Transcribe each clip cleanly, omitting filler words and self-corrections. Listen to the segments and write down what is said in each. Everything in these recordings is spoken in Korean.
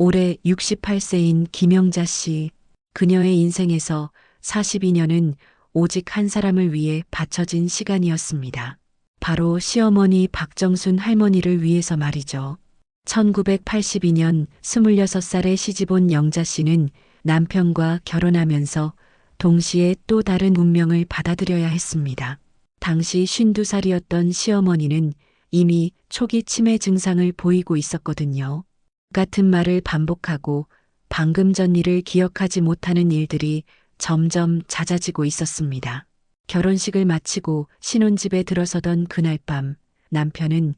올해 68세인 김영자 씨. 그녀의 인생에서 42년은 오직 한 사람을 위해 바쳐진 시간이었습니다. 바로 시어머니 박정순 할머니를 위해서 말이죠. 1982년 26살에 시집온 영자 씨는 남편과 결혼하면서 동시에 또 다른 운명을 받아들여야 했습니다. 당시 52살이었던 시어머니는 이미 초기 치매 증상을 보이고 있었거든요. 같은 말을 반복하고 방금 전 일을 기억하지 못하는 일들이 점점 잦아지고 있었습니다. 결혼식을 마치고 신혼집에 들어서던 그날 밤 남편은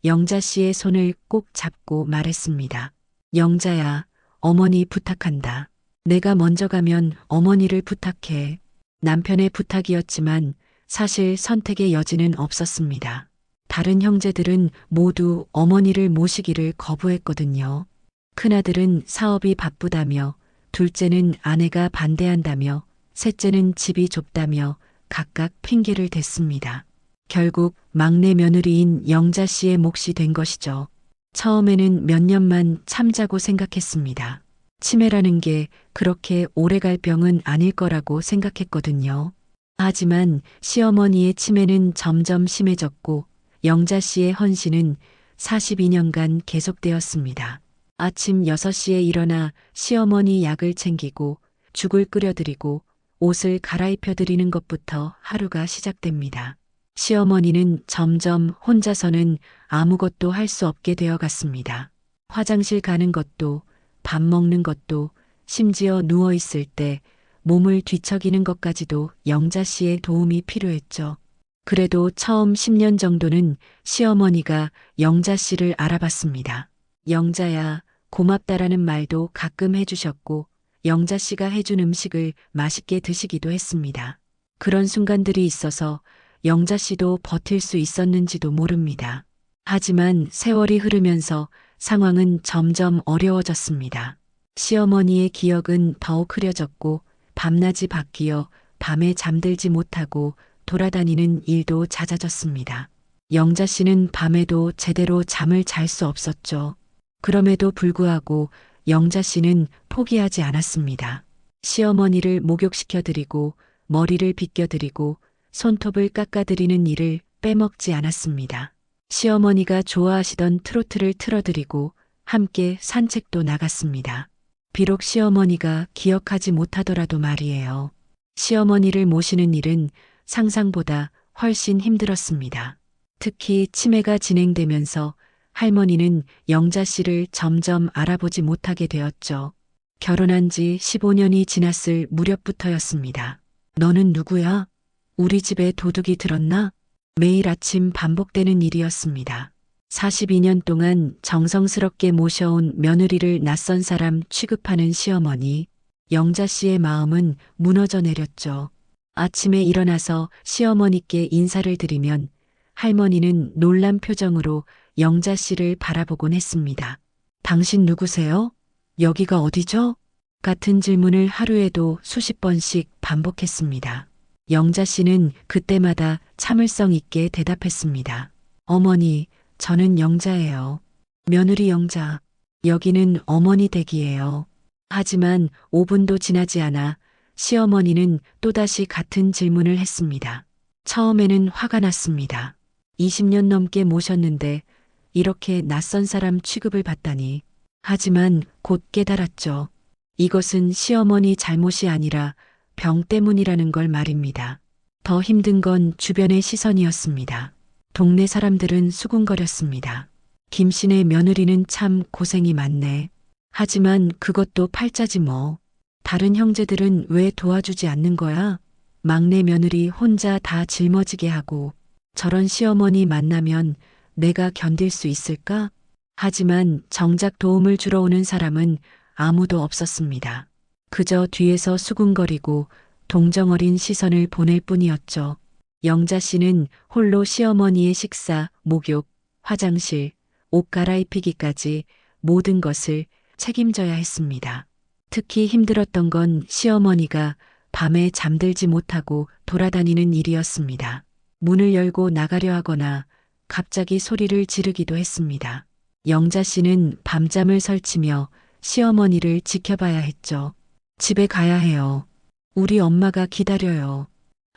영자 씨의 손을 꼭 잡고 말했습니다. 영자야, 어머니 부탁한다. 내가 먼저 가면 어머니를 부탁해. 남편의 부탁이었지만 사실 선택의 여지는 없었습니다. 다른 형제들은 모두 어머니를 모시기를 거부했거든요. 큰아들은 사업이 바쁘다며, 둘째는 아내가 반대한다며, 셋째는 집이 좁다며 각각 핑계를 댔습니다. 결국 막내 며느리인 영자 씨의 몫이 된 것이죠. 처음에는 몇 년만 참자고 생각했습니다. 치매라는 게 그렇게 오래갈 병은 아닐 거라고 생각했거든요. 하지만 시어머니의 치매는 점점 심해졌고 영자 씨의 헌신은 42년간 계속되었습니다. 아침 6시에 일어나 시어머니 약을 챙기고 죽을 끓여드리고 옷을 갈아입혀드리는 것부터 하루가 시작됩니다. 시어머니는 점점 혼자서는 아무것도 할 수 없게 되어 갔습니다. 화장실 가는 것도, 밥 먹는 것도, 심지어 누워있을 때 몸을 뒤척이는 것까지도 영자 씨의 도움이 필요했죠. 그래도 처음 10년 정도는 시어머니가 영자 씨를 알아봤습니다. 영자야, 고맙다라는 말도 가끔 해주셨고, 영자 씨가 해준 음식을 맛있게 드시기도 했습니다. 그런 순간들이 있어서 영자 씨도 버틸 수 있었는지도 모릅니다. 하지만 세월이 흐르면서 상황은 점점 어려워졌습니다. 시어머니의 기억은 더욱 흐려졌고 밤낮이 바뀌어 밤에 잠들지 못하고 돌아다니는 일도 잦아졌습니다. 영자 씨는 밤에도 제대로 잠을 잘 수 없었죠. 그럼에도 불구하고 영자 씨는 포기하지 않았습니다. 시어머니를 목욕시켜드리고 머리를 빗겨드리고 손톱을 깎아드리는 일을 빼먹지 않았습니다. 시어머니가 좋아하시던 트로트를 틀어드리고 함께 산책도 나갔습니다. 비록 시어머니가 기억하지 못하더라도 말이에요. 시어머니를 모시는 일은 상상보다 훨씬 힘들었습니다. 특히 치매가 진행되면서 할머니는 영자 씨를 점점 알아보지 못하게 되었죠. 결혼한 지 15년이 지났을 무렵부터였습니다. 너는 누구야? 우리 집에 도둑이 들었나? 매일 아침 반복되는 일이었습니다. 42년 동안 정성스럽게 모셔온 며느리를 낯선 사람 취급하는 시어머니. 영자 씨의 마음은 무너져 내렸죠. 아침에 일어나서 시어머니께 인사를 드리면 할머니는 놀란 표정으로 영자 씨를 바라보곤 했습니다. 당신 누구세요? 여기가 어디죠? 같은 질문을 하루에도 수십 번씩 반복했습니다. 영자 씨는 그때마다 참을성 있게 대답했습니다. 어머니, 저는 영자예요. 며느리 영자. 여기는 어머니 댁이에요. 하지만 5분도 지나지 않아 시어머니는 또다시 같은 질문을 했습니다. 처음에는 화가 났습니다. 20년 넘게 모셨는데 이렇게 낯선 사람 취급을 받다니. 하지만 곧 깨달았죠. 이것은 시어머니 잘못이 아니라 병 때문이라는 걸 말입니다. 더 힘든 건 주변의 시선이었습니다. 동네 사람들은 수군거렸습니다. 김씨네 며느리는 참 고생이 많네. 하지만 그것도 팔자지 뭐. 다른 형제들은 왜 도와주지 않는 거야? 막내 며느리 혼자 다 짊어지게 하고 저런 시어머니 만나면 내가 견딜 수 있을까? 하지만 정작 도움을 주러 오는 사람은 아무도 없었습니다. 그저 뒤에서 수군거리고 동정 어린 시선을 보낼 뿐이었죠. 영자 씨는 홀로 시어머니의 식사, 목욕, 화장실, 옷 갈아입히기까지 모든 것을 책임져야 했습니다. 특히 힘들었던 건 시어머니가 밤에 잠들지 못하고 돌아다니는 일이었습니다. 문을 열고 나가려 하거나 갑자기 소리를 지르기도 했습니다. 영자 씨는 밤잠을 설치며 시어머니를 지켜봐야 했죠. 집에 가야 해요. 우리 엄마가 기다려요.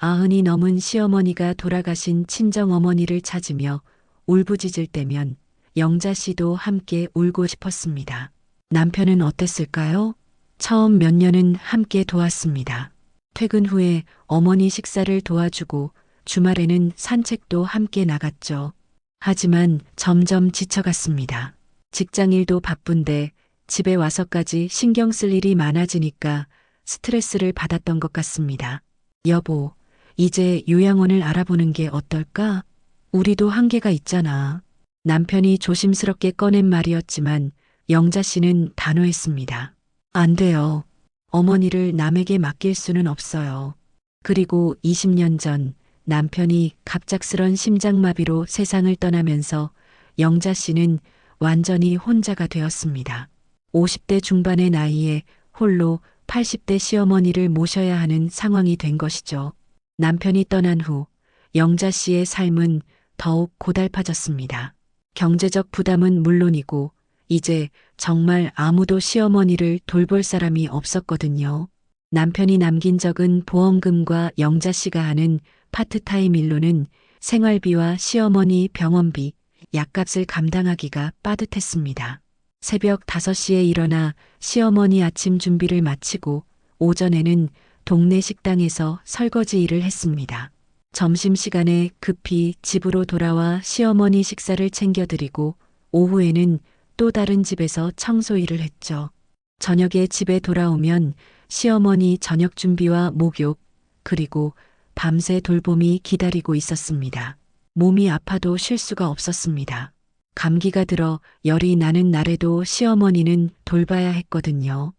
90이 넘은 시어머니가 돌아가신 친정어머니를 찾으며 울부짖을 때면 영자 씨도 함께 울고 싶었습니다. 남편은 어땠을까요? 처음 몇 년은 함께 도왔습니다. 퇴근 후에 어머니 식사를 도와주고 주말에는 산책도 함께 나갔죠. 하지만 점점 지쳐갔습니다. 직장일도 바쁜데 집에 와서까지 신경 쓸 일이 많아지니까 스트레스를 받았던 것 같습니다. 여보, 이제 요양원을 알아보는 게 어떨까? 우리도 한계가 있잖아. 남편이 조심스럽게 꺼낸 말이었지만 영자 씨는 단호했습니다. 안 돼요. 어머니를 남에게 맡길 수는 없어요. 그리고 20년 전 남편이 갑작스런 심장마비로 세상을 떠나면서 영자 씨는 완전히 혼자가 되었습니다. 50대 중반의 나이에 홀로 80대 시어머니를 모셔야 하는 상황이 된 것이죠. 남편이 떠난 후 영자 씨의 삶은 더욱 고달파졌습니다. 경제적 부담은 물론이고 이제 정말 아무도 시어머니를 돌볼 사람이 없었거든요. 남편이 남긴 적은 보험금과 영자 씨가 하는 파트타임 일로는 생활비와 시어머니 병원비, 약값을 감당하기가 빠듯했습니다. 새벽 5시에 일어나 시어머니 아침 준비를 마치고 오전에는 동네 식당에서 설거지 일을 했습니다. 점심시간에 급히 집으로 돌아와 시어머니 식사를 챙겨드리고 오후에는 또 다른 집에서 청소 일을 했죠. 저녁에 집에 돌아오면 시어머니 저녁 준비와 목욕, 그리고 밤새 돌봄이 기다리고 있었습니다. 몸이 아파도 쉴 수가 없었습니다. 감기가 들어 열이 나는 날에도 시어머니는 돌봐야 했거든요.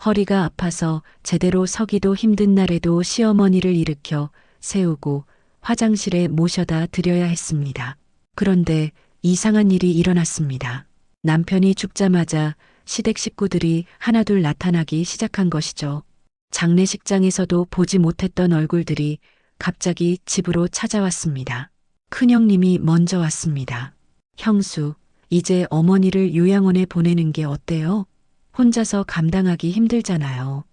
허리가 아파서 제대로 서기도 힘든 날에도 시어머니를 일으켜 세우고 화장실에 모셔다 드려야 했습니다. 그런데 이상한 일이 일어났습니다. 남편이 죽자마자 시댁 식구들이 하나둘 나타나기 시작한 것이죠. 장례식장에서도 보지 못했던 얼굴들이 갑자기 집으로 찾아왔습니다. 큰형님이 먼저 왔습니다. 형수, 이제 어머니를 요양원에 보내는 게 어때요? 혼자서 감당하기 힘들잖아요.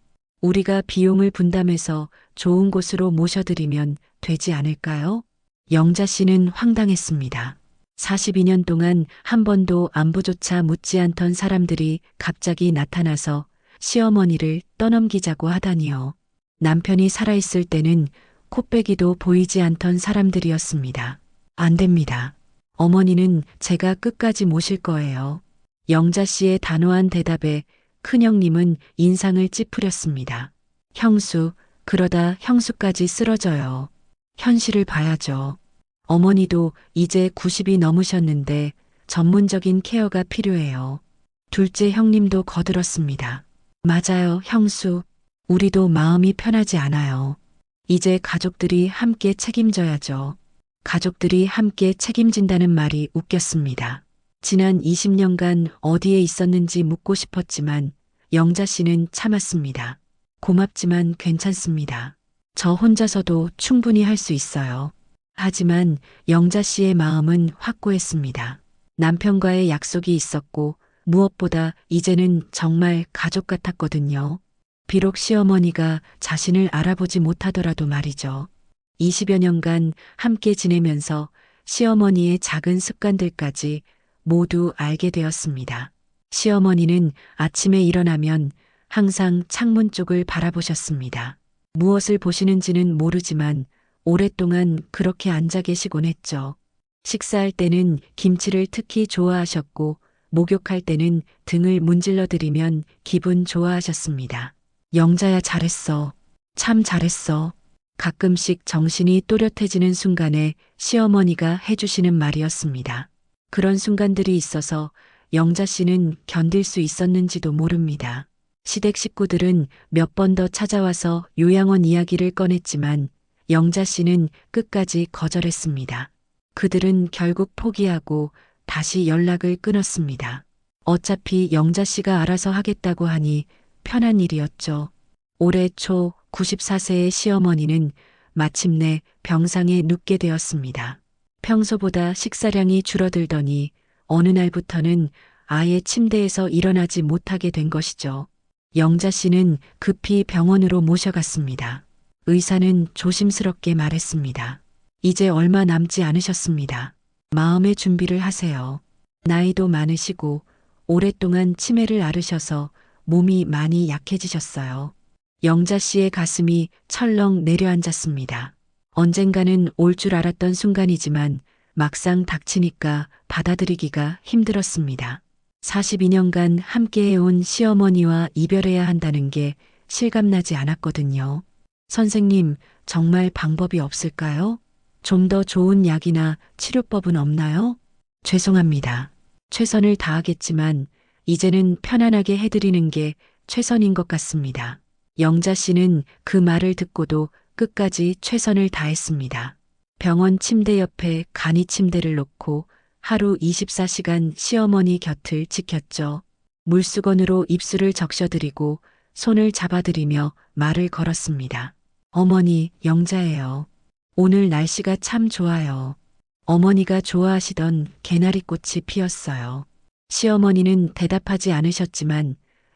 우리가 비용을 분담해서 좋은 곳으로 모셔드리면 되지 않을까요? 영자 씨는 황당했습니다. 42년 동안 한 번도 안부조차 묻지 않던 사람들이 갑자기 나타나서 시어머니를 떠넘기자고 하다니요. 남편이 살아있을 때는 코빼기도 보이지 않던 사람들이었습니다. 안 됩니다. 어머니는 제가 끝까지 모실 거예요. 영자 씨의 단호한 대답에 큰형님은 인상을 찌푸렸습니다. 형수, 그러다 형수까지 쓰러져요. 현실을 봐야죠. 어머니도 이제 90이 넘으셨는데 전문적인 케어가 필요해요. 둘째 형님도 거들었습니다. 맞아요, 형수. 우리도 마음이 편하지 않아요. 이제 가족들이 함께 책임져야죠. 가족들이 함께 책임진다는 말이 웃겼습니다. 지난 20년간 어디에 있었는지 묻고 싶었지만 영자 씨는 참았습니다. 고맙지만 괜찮습니다. 저 혼자서도 충분히 할 수 있어요. 하지만 영자 씨의 마음은 확고했습니다. 남편과의 약속이 있었고 무엇보다 이제는 정말 가족 같았거든요. 비록 시어머니가 자신을 알아보지 못하더라도 말이죠. 20여 년간 함께 지내면서 시어머니의 작은 습관들까지 모두 알게 되었습니다. 시어머니는 아침에 일어나면 항상 창문 쪽을 바라보셨습니다. 무엇을 보시는지는 모르지만 오랫동안 그렇게 앉아 계시곤 했죠. 식사할 때는 김치를 특히 좋아하셨고 목욕할 때는 등을 문질러 드리면 기분 좋아하셨습니다. 영자야 잘했어. 참 잘했어. 가끔씩 정신이 또렷해지는 순간에 시어머니가 해주시는 말이었습니다. 그런 순간들이 있어서 영자 씨는 견딜 수 있었는지도 모릅니다. 시댁 식구들은 몇 번 더 찾아와서 요양원 이야기를 꺼냈지만 영자 씨는 끝까지 거절했습니다. 그들은 결국 포기하고 다시 연락을 끊었습니다. 어차피 영자 씨가 알아서 하겠다고 하니 편한 일이었죠. 올해 초 94세의 시어머니는 마침내 병상에 눕게 되었습니다. 평소보다 식사량이 줄어들더니 어느 날부터는 아예 침대에서 일어나지 못하게 된 것이죠. 영자 씨는 급히 병원으로 모셔갔습니다. 의사는 조심스럽게 말했습니다. 이제 얼마 남지 않으셨습니다. 마음의 준비를 하세요. 나이도 많으시고 오랫동안 치매를 앓으셔서 몸이 많이 약해지셨어요. 영자 씨의 가슴이 철렁 내려앉았습니다. 언젠가는 올 줄 알았던 순간이지만 막상 닥치니까 받아들이기가 힘들었습니다. 42년간 함께해온 시어머니와 이별해야 한다는 게 실감나지 않았거든요. 선생님, 정말 방법이 없을까요? 좀 더 좋은 약이나 치료법은 없나요? 죄송합니다. 최선을 다하겠지만 이제는 편안하게 해드리는 게 최선인 것 같습니다. 영자 씨는 그 말을 듣고도 끝까지 최선을 다했습니다. 병원 침대 옆에 간이 침대를 놓고 하루 24시간 시어머니 곁을 지켰죠. 물수건으로 입술을 적셔드리고 손을 잡아드리며 말을 걸었습니다. 어머니, 영자예요. 오늘 날씨가 참 좋아요. 어머니가 좋아하시던 개나리꽃이 피었어요. 시어머니는 대답하지 않으셨지만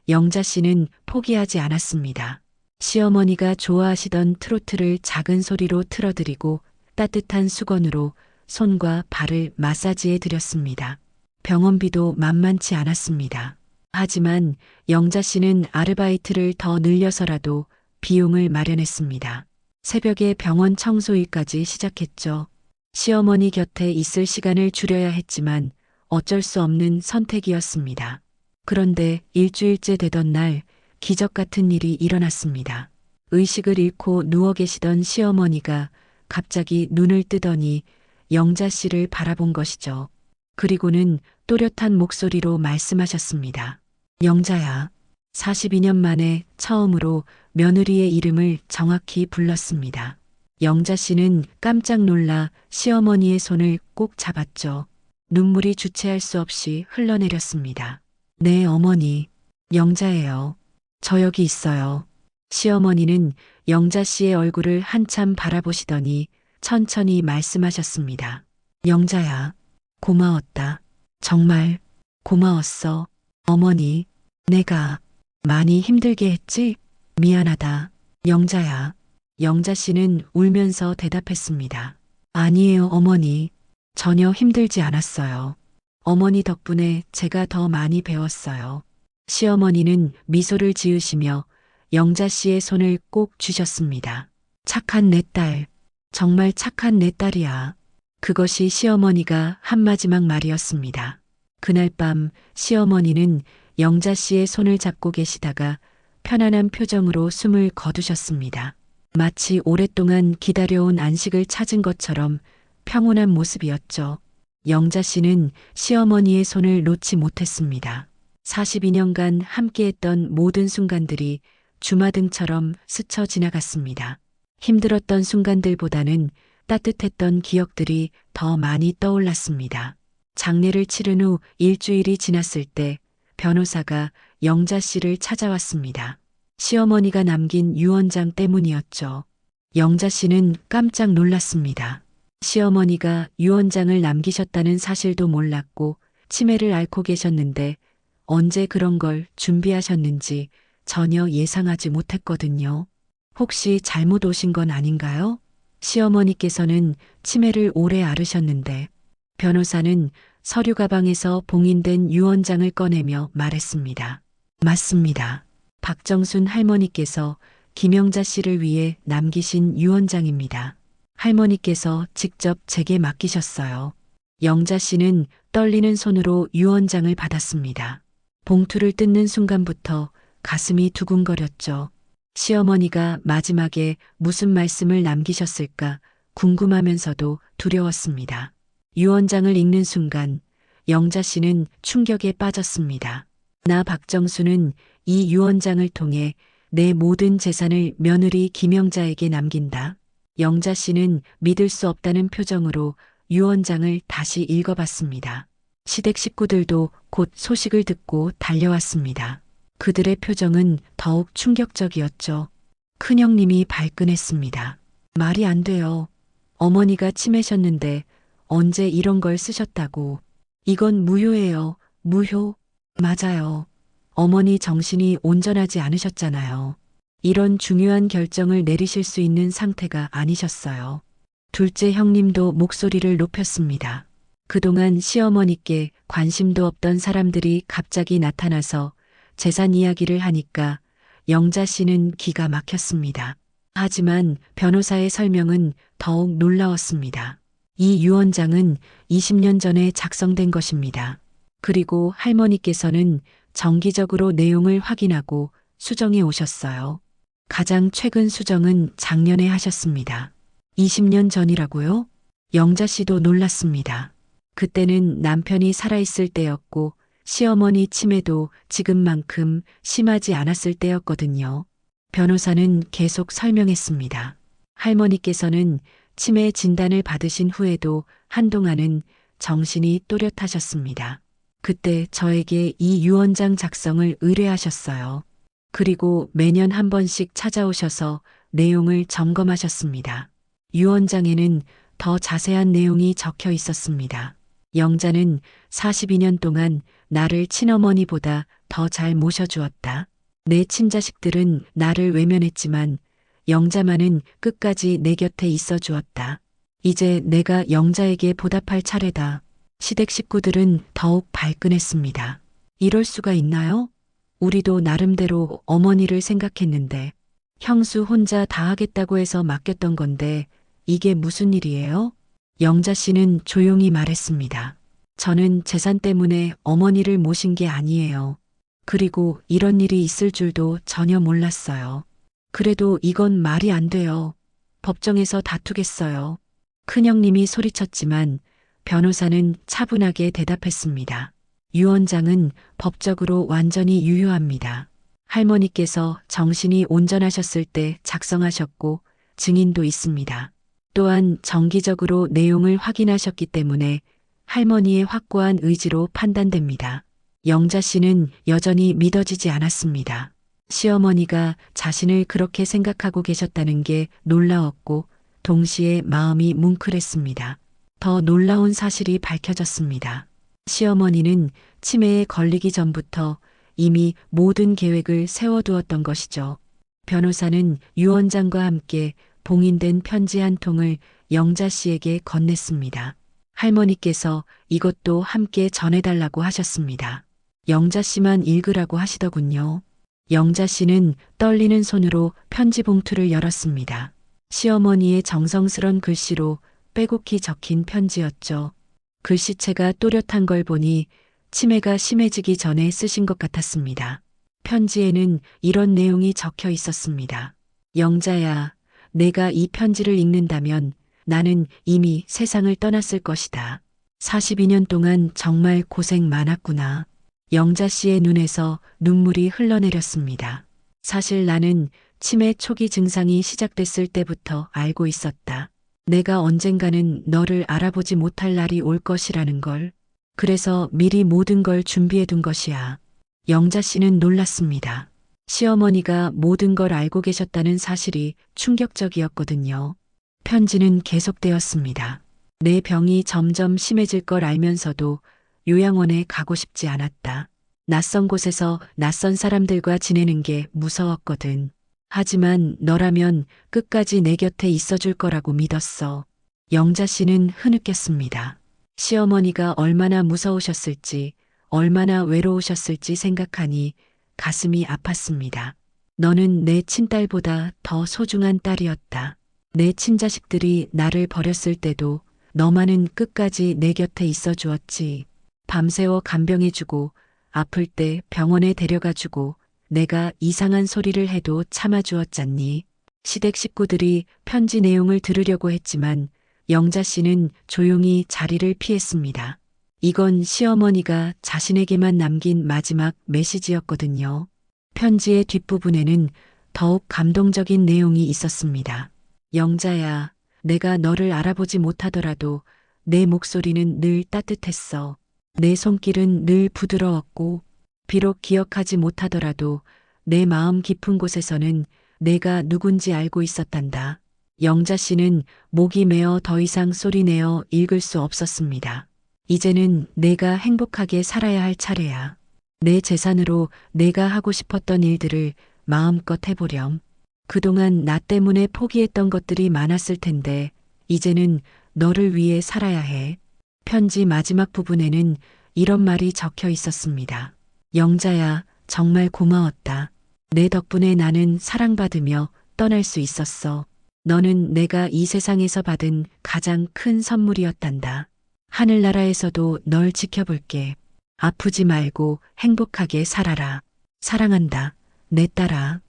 영자 씨는 포기하지 않았습니다. 시어머니가 좋아하시던 트로트를 작은 소리로 틀어드리고 따뜻한 수건으로 손과 발을 마사지해 드렸습니다. 병원비도 만만치 않았습니다. 하지만 영자 씨는 아르바이트를 더 늘려서라도 비용을 마련했습니다. 새벽에 병원 청소일까지 시작했죠. 시어머니 곁에 있을 시간을 줄여야 했지만 어쩔 수 없는 선택이었습니다. 그런데 일주일째 되던 날 기적 같은 일이 일어났습니다. 의식을 잃고 누워 계시던 시어머니가 갑자기 눈을 뜨더니 영자 씨를 바라본 것이죠. 그리고는 또렷한 목소리로 말씀하셨습니다. 영자야. 42년 만에 처음으로 며느리의 이름을 정확히 불렀습니다. 영자 씨는 깜짝 놀라 시어머니의 손을 꼭 잡았죠. 눈물이 주체할 수 없이 흘러내렸습니다. 네, 어머니. 영자예요. 저 여기 있어요. 시어머니는 영자 씨의 얼굴을 한참 바라보시더니 천천히 말씀하셨습니다. 영자야, 고마웠다. 정말 고마웠어. 어머니, 내가 많이 힘들게 했지? 미안하다. 영자야. 영자 씨는 울면서 대답했습니다. 아니에요, 어머니. 전혀 힘들지 않았어요. 어머니 덕분에 제가 더 많이 배웠어요. 시어머니는 미소를 지으시며 영자 씨의 손을 꼭 쥐셨습니다. 착한 내 딸. 정말 착한 내 딸이야. 그것이 시어머니가 한 마지막 말이었습니다. 그날 밤 시어머니는 영자 씨의 손을 잡고 계시다가 편안한 표정으로 숨을 거두셨습니다. 마치 오랫동안 기다려온 안식을 찾은 것처럼 평온한 모습이었죠. 영자 씨는 시어머니의 손을 놓지 못했습니다. 42년간 함께했던 모든 순간들이 주마등처럼 스쳐 지나갔습니다. 힘들었던 순간들보다는 따뜻했던 기억들이 더 많이 떠올랐습니다. 장례를 치른 후 일주일이 지났을 때 변호사가 영자 씨를 찾아왔습니다. 시어머니가 남긴 유언장 때문이었죠. 영자 씨는 깜짝 놀랐습니다. 시어머니가 유언장을 남기셨다는 사실도 몰랐고 치매를 앓고 계셨는데 언제 그런 걸 준비하셨는지 전혀 예상하지 못했거든요. 혹시 잘못 오신 건 아닌가요? 시어머니께서는 치매를 오래 앓으셨는데 변호사는 서류 가방에서 봉인된 유언장을 꺼내며 말했습니다. 맞습니다. 박정순 할머니께서 김영자 씨를 위해 남기신 유언장입니다. 할머니께서 직접 제게 맡기셨어요. 영자 씨는 떨리는 손으로 유언장을 받았습니다. 봉투를 뜯는 순간부터 가슴이 두근거렸죠. 시어머니가 마지막에 무슨 말씀을 남기셨을까 궁금하면서도 두려웠습니다. 유언장을 읽는 순간 영자 씨는 충격에 빠졌습니다. 나 박정수는 이 유언장을 통해 내 모든 재산을 며느리 김영자에게 남긴다. 영자 씨는 믿을 수 없다는 표정으로 유언장을 다시 읽어봤습니다. 시댁 식구들도 곧 소식을 듣고 달려왔습니다. 그들의 표정은 더욱 충격적이었죠. 큰형님이 발끈했습니다. 말이 안 돼요. 어머니가 치매셨는데 언제 이런 걸 쓰셨다고. 이건 무효예요. 무효. 맞아요. 어머니 정신이 온전하지 않으셨잖아요. 이런 중요한 결정을 내리실 수 있는 상태가 아니셨어요. 둘째 형님도 목소리를 높였습니다. 그동안 시어머니께 관심도 없던 사람들이 갑자기 나타나서 재산 이야기를 하니까 영자 씨는 기가 막혔습니다. 하지만 변호사의 설명은 더욱 놀라웠습니다. 이 유언장은 20년 전에 작성된 것입니다. 그리고 할머니께서는 정기적으로 내용을 확인하고 수정해 오셨어요. 가장 최근 수정은 작년에 하셨습니다. 20년 전이라고요? 영자 씨도 놀랐습니다. 그때는 남편이 살아있을 때였고 시어머니 치매도 지금만큼 심하지 않았을 때였거든요. 변호사는 계속 설명했습니다. 할머니께서는 치매 진단을 받으신 후에도 한동안은 정신이 또렷하셨습니다. 그때 저에게 이 유언장 작성을 의뢰하셨어요. 그리고 매년 한 번씩 찾아오셔서 내용을 점검하셨습니다. 유언장에는 더 자세한 내용이 적혀 있었습니다. 영자는 42년 동안 나를 친어머니보다 더 잘 모셔주었다. 내 친자식들은 나를 외면했지만 영자만은 끝까지 내 곁에 있어 주었다. 이제 내가 영자에게 보답할 차례다. 시댁 식구들은 더욱 발끈했습니다. 이럴 수가 있나요? 우리도 나름대로 어머니를 생각했는데 형수 혼자 다 하겠다고 해서 맡겼던 건데 이게 무슨 일이에요? 영자 씨는 조용히 말했습니다. 저는 재산 때문에 어머니를 모신 게 아니에요. 그리고 이런 일이 있을 줄도 전혀 몰랐어요. 그래도 이건 말이 안 돼요. 법정에서 다투겠어요. 큰형님이 소리쳤지만 변호사는 차분하게 대답했습니다. 유언장은 법적으로 완전히 유효합니다. 할머니께서 정신이 온전하셨을 때 작성하셨고 증인도 있습니다. 또한 정기적으로 내용을 확인하셨기 때문에 할머니의 확고한 의지로 판단됩니다. 영자 씨는 여전히 믿어지지 않았습니다. 시어머니가 자신을 그렇게 생각하고 계셨다는 게 놀라웠고 동시에 마음이 뭉클했습니다. 더 놀라운 사실이 밝혀졌습니다. 시어머니는 치매에 걸리기 전부터 이미 모든 계획을 세워두었던 것이죠. 변호사는 유언장과 함께 봉인된 편지 한 통을 영자 씨에게 건넸습니다. 할머니께서 이것도 함께 전해달라고 하셨습니다. 영자 씨만 읽으라고 하시더군요. 영자 씨는 떨리는 손으로 편지 봉투를 열었습니다. 시어머니의 정성스런 글씨로 빼곡히 적힌 편지였죠. 글씨체가 또렷한 걸 보니 치매가 심해지기 전에 쓰신 것 같았습니다. 편지에는 이런 내용이 적혀 있었습니다. 영자야, 내가 이 편지를 읽는다면 나는 이미 세상을 떠났을 것이다. 42년 동안 정말 고생 많았구나. 영자 씨의 눈에서 눈물이 흘러내렸습니다. 사실 나는 치매 초기 증상이 시작됐을 때부터 알고 있었다. 내가 언젠가는 너를 알아보지 못할 날이 올 것이라는 걸. 그래서 미리 모든 걸 준비해 둔 것이야. 영자 씨는 놀랐습니다. 시어머니가 모든 걸 알고 계셨다는 사실이 충격적이었거든요. 편지는 계속되었습니다. 내 병이 점점 심해질 걸 알면서도 요양원에 가고 싶지 않았다. 낯선 곳에서 낯선 사람들과 지내는 게 무서웠거든. 하지만 너라면 끝까지 내 곁에 있어줄 거라고 믿었어. 영자 씨는 흐느꼈습니다. 시어머니가 얼마나 무서우셨을지, 얼마나 외로우셨을지 생각하니 가슴이 아팠습니다. 너는 내 친딸보다 더 소중한 딸이었다. 내 친자식들이 나를 버렸을 때도 너만은 끝까지 내 곁에 있어 주었지. 밤새워 간병해주고 아플 때 병원에 데려가주고 내가 이상한 소리를 해도 참아주었잖니. 시댁 식구들이 편지 내용을 들으려고 했지만 영자 씨는 조용히 자리를 피했습니다. 이건 시어머니가 자신에게만 남긴 마지막 메시지였거든요. 편지의 뒷부분에는 더욱 감동적인 내용이 있었습니다. 영자야, 내가 너를 알아보지 못하더라도 내 목소리는 늘 따뜻했어. 내 손길은 늘 부드러웠고 비록 기억하지 못하더라도 내 마음 깊은 곳에서는 내가 누군지 알고 있었단다. 영자 씨는 목이 메어 더 이상 소리내어 읽을 수 없었습니다. 이제는 내가 행복하게 살아야 할 차례야. 내 재산으로 내가 하고 싶었던 일들을 마음껏 해보렴. 그동안 나 때문에 포기했던 것들이 많았을 텐데 이제는 너를 위해 살아야 해. 편지 마지막 부분에는 이런 말이 적혀 있었습니다. 영자야, 정말 고마웠다. 내 덕분에 나는 사랑받으며 떠날 수 있었어. 너는 내가 이 세상에서 받은 가장 큰 선물이었단다. 하늘나라에서도 널 지켜볼게. 아프지 말고 행복하게 살아라. 사랑한다. 내 딸아.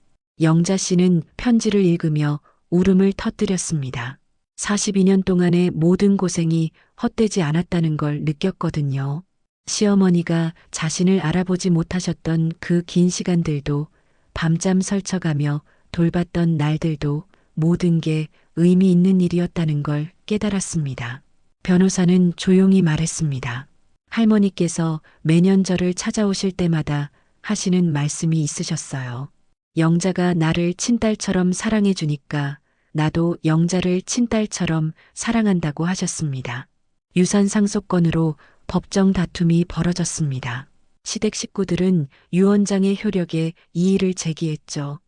영자 씨는 편지를 읽으며 울음을 터뜨렸습니다. 42년 동안의 모든 고생이 헛되지 않았다는 걸 느꼈거든요. 시어머니가 자신을 알아보지 못하셨던 그 긴 시간들도, 밤잠 설쳐가며 돌봤던 날들도 모든 게 의미 있는 일이었다는 걸 깨달았습니다. 변호사는 조용히 말했습니다. 할머니께서 매년 저를 찾아오실 때마다 하시는 말씀이 있으셨어요. 영자가 나를 친딸처럼 사랑해 주니까 나도 영자를 친딸처럼 사랑한다고 하셨습니다. 유산 상속건으로 법정 다툼이 벌어졌습니다. 시댁 식구들은 유 원장의 효력에 이의를 제기했죠.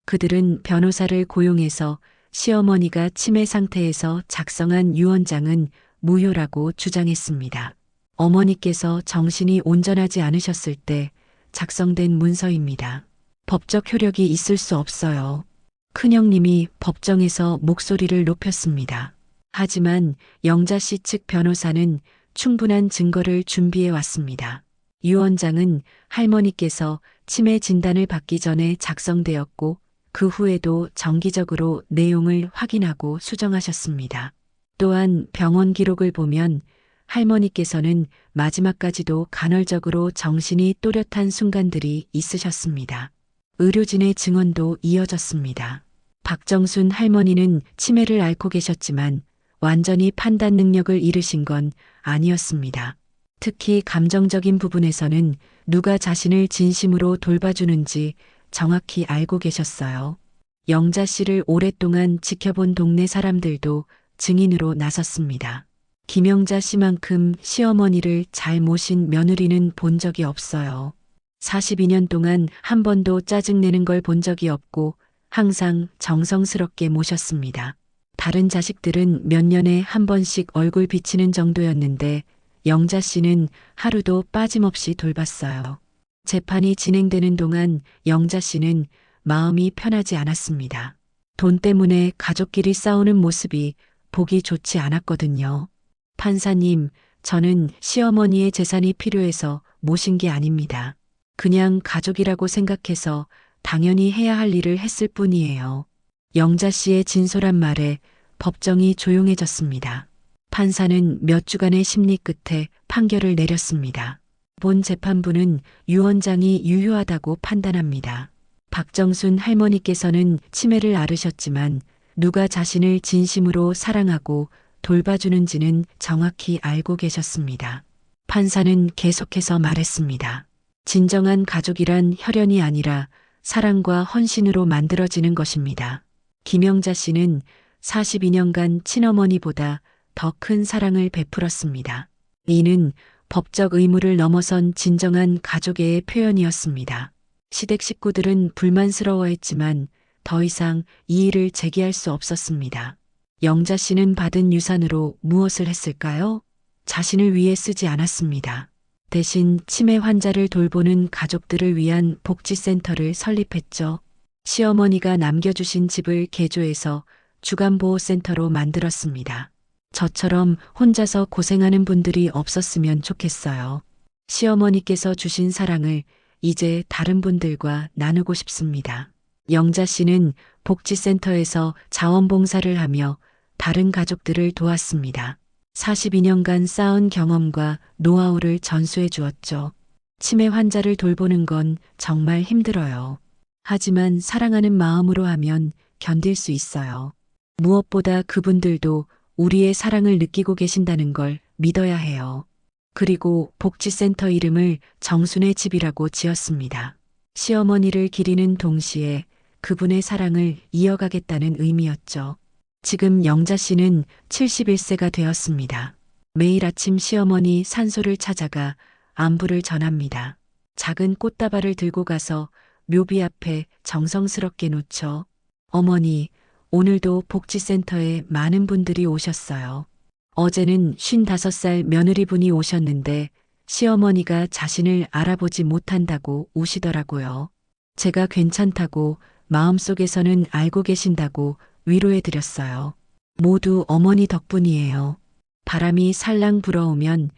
그들은 변호사를 고용해서 시어머니가 치매 상태에서 작성한 유 원장은 무효라고 주장했습니다. 어머니께서 정신이 온전하지 않으셨을 때 작성된 문서입니다. 법적 효력이 있을 수 없어요. 큰형님이 법정에서 목소리를 높였습니다. 하지만 영자 씨 측 변호사는 충분한 증거를 준비해 왔습니다. 유 원장은 할머니께서 치매 진단을 받기 전에 작성되었고 그 후에도 정기적으로 내용을 확인하고 수정하셨습니다. 또한 병원 기록을 보면 할머니께서는 마지막까지도 간헐적으로 정신이 또렷한 순간들이 있으셨습니다. 의료진의 증언도 이어졌습니다. 박정순 할머니는 치매를 앓고 계셨지만 완전히 판단 능력을 잃으신 건 아니었습니다. 특히 감정적인 부분에서는 누가 자신을 진심으로 돌봐주는지 정확히 알고 계셨어요. 영자 씨를 오랫동안 지켜본 동네 사람들도 증인으로 나섰습니다. 김영자 씨만큼 시어머니를 잘 모신 며느리는 본 적이 없어요. 42년 동안 한 번도 짜증내는 걸 본 적이 없고 항상 정성스럽게 모셨습니다. 다른 자식들은 몇 년에 한 번씩 얼굴 비치는 정도였는데 영자 씨는 하루도 빠짐없이 돌봤어요. 재판이 진행되는 동안 영자 씨는 마음이 편하지 않았습니다. 돈 때문에 가족끼리 싸우는 모습이 보기 좋지 않았거든요. 판사님, 저는 시어머니의 재산이 필요해서 모신 게 아닙니다. 그냥 가족이라고 생각해서 당연히 해야 할 일을 했을 뿐이에요. 영자 씨의 진솔한 말에 법정이 조용해졌습니다. 판사는 몇 주간의 심리 끝에 판결을 내렸습니다. 본 재판부는 유 원장이 유효하다고 판단합니다. 박정순 할머니께서는 치매를 앓으셨지만 누가 자신을 진심으로 사랑하고 돌봐주는지는 정확히 알고 계셨습니다. 판사는 계속해서 말했습니다. 진정한 가족이란 혈연이 아니라 사랑과 헌신으로 만들어지는 것입니다. 김영자 씨는 42년간 친어머니보다 더 큰 사랑을 베풀었습니다. 이는 법적 의무를 넘어선 진정한 가족애의 표현이었습니다. 시댁 식구들은 불만스러워했지만 더 이상 이의를 제기할 수 없었습니다. 영자 씨는 받은 유산으로 무엇을 했을까요? 자신을 위해 쓰지 않았습니다. 대신 치매 환자를 돌보는 가족들을 위한 복지센터를 설립했죠. 시어머니가 남겨주신 집을 개조해서 주간보호센터로 만들었습니다. 저처럼 혼자서 고생하는 분들이 없었으면 좋겠어요. 시어머니께서 주신 사랑을 이제 다른 분들과 나누고 싶습니다. 영자 씨는 복지센터에서 자원봉사를 하며 다른 가족들을 도왔습니다. 42년간 쌓은 경험과 노하우를 전수해 주었죠. 치매 환자를 돌보는 건 정말 힘들어요. 하지만 사랑하는 마음으로 하면 견딜 수 있어요. 무엇보다 그분들도 우리의 사랑을 느끼고 계신다는 걸 믿어야 해요. 그리고 복지센터 이름을 정순의 집이라고 지었습니다. 시어머니를 기리는 동시에 그분의 사랑을 이어가겠다는 의미였죠. 지금 영자 씨는 71세가 되었습니다. 매일 아침 시어머니 산소를 찾아가 안부를 전합니다. 작은 꽃다발을 들고 가서 묘비 앞에 정성스럽게 놓죠. 어머니, 오늘도 복지센터에 많은 분들이 오셨어요. 어제는 55살 며느리분이 오셨는데 시어머니가 자신을 알아보지 못한다고 우시더라고요. 제가 괜찮다고 마음속에서는 알고 계신다고 위로해 드렸어요. 모두 어머니 덕분이에요. 바람이 살랑 불어오면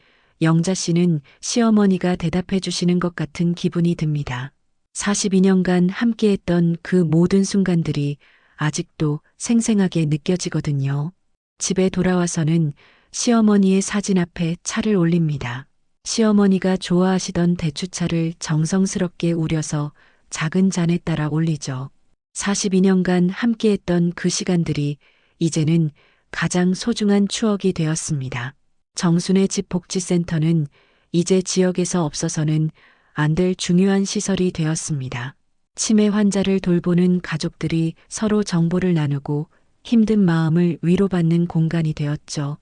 영자 씨는 시어머니가 대답해 주시는 것 같은 기분이 듭니다. 42년간 함께했던 그 모든 순간들이 아직도 생생하게 느껴지거든요. 집에 돌아와서는 시어머니의 사진 앞에 차를 올립니다. 시어머니가 좋아하시던 대추차를 정성스럽게 우려서 작은 잔에 따라 올리죠. 42년간 함께했던 그 시간들이 이제는 가장 소중한 추억이 되었습니다. 정순의 집 복지센터는 이제 지역에서 없어서는 안 될 중요한 시설이 되었습니다. 치매 환자를 돌보는 가족들이 서로 정보를 나누고 힘든 마음을 위로받는 공간이 되었죠.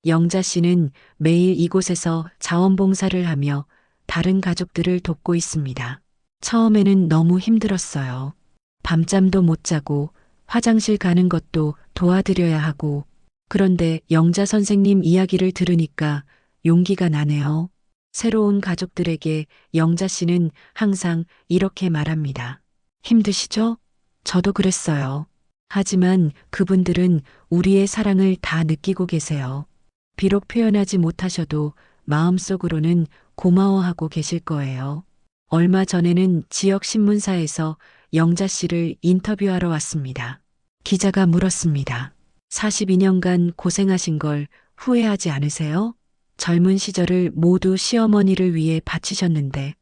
영자 씨는 매일 이곳에서 자원봉사를 하며 다른 가족들을 돕고 있습니다. 처음에는 너무 힘들었어요. 밤잠도 못 자고 화장실 가는 것도 도와드려야 하고, 그런데 영자 선생님 이야기를 들으니까 용기가 나네요. 새로운 가족들에게 영자 씨는 항상 이렇게 말합니다. 힘드시죠? 저도 그랬어요. 하지만 그분들은 우리의 사랑을 다 느끼고 계세요. 비록 표현하지 못하셔도 마음속으로는 고마워하고 계실 거예요. 얼마 전에는 지역 신문사에서 영자 씨를 인터뷰하러 왔습니다. 기자가 물었습니다. 42년간 고생하신 걸 후회하지 않으세요? 젊은 시절을 모두 시어머니를 위해 바치셨는데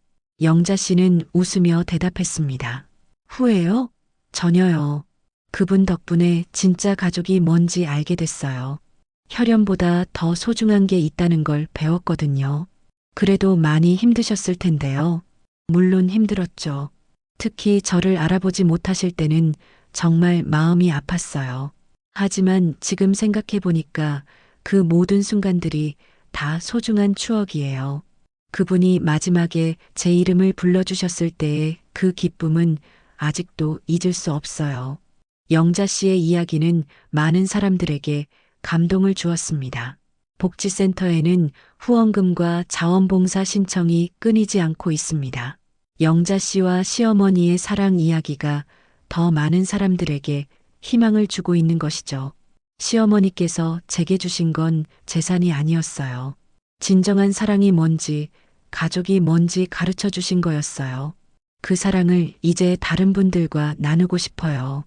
영자 씨는 웃으며 대답했습니다. 후회요? 전혀요. 그분 덕분에 진짜 가족이 뭔지 알게 됐어요. 혈연보다 더 소중한 게 있다는 걸 배웠거든요. 그래도 많이 힘드셨을 텐데요. 물론 힘들었죠. 특히 저를 알아보지 못하실 때는 정말 마음이 아팠어요. 하지만 지금 생각해 보니까 그 모든 순간들이 다 소중한 추억이에요. 그분이 마지막에 제 이름을 불러주셨을 때의 그 기쁨은 아직도 잊을 수 없어요. 영자 씨의 이야기는 많은 사람들에게 감동을 주었습니다. 복지센터에는 후원금과 자원봉사 신청이 끊이지 않고 있습니다. 영자 씨와 시어머니의 사랑 이야기가 더 많은 사람들에게 희망을 주고 있는 것이죠. 시어머니께서 제게 주신 건 재산이 아니었어요. 진정한 사랑이 뭔지, 가족이 뭔지 가르쳐 주신 거였어요. 그 사랑을 이제 다른 분들과 나누고 싶어요.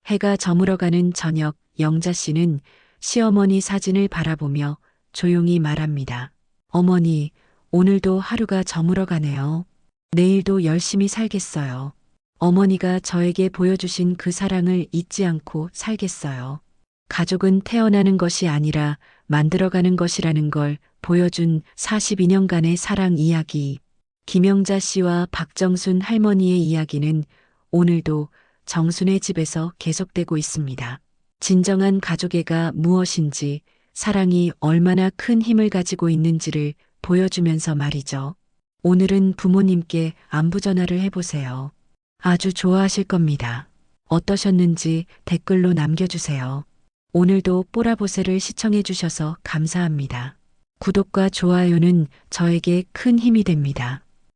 해가 저물어가는 저녁, 영자 씨는 시어머니 사진을 바라보며 조용히 말합니다. 어머니, 오늘도 하루가 저물어가네요. 내일도 열심히 살겠어요. 어머니가 저에게 보여주신 그 사랑을 잊지 않고 살겠어요. 가족은 태어나는 것이 아니라 만들어가는 것이라는 걸 보여준 42년간의 사랑 이야기. 김영자 씨와 박정순 할머니의 이야기는 오늘도 정순의 집에서 계속되고 있습니다. 진정한 가족애가 무엇인지, 사랑이 얼마나 큰 힘을 가지고 있는지를 보여주면서 말이죠. 오늘은 부모님께 안부 전화를 해보세요. 아주 좋아하실 겁니다. 어떠셨는지 댓글로 남겨주세요. 오늘도 뽀라보세를 시청해 주셔서 감사합니다. 구독과 좋아요는 저에게 큰 힘이 됩니다.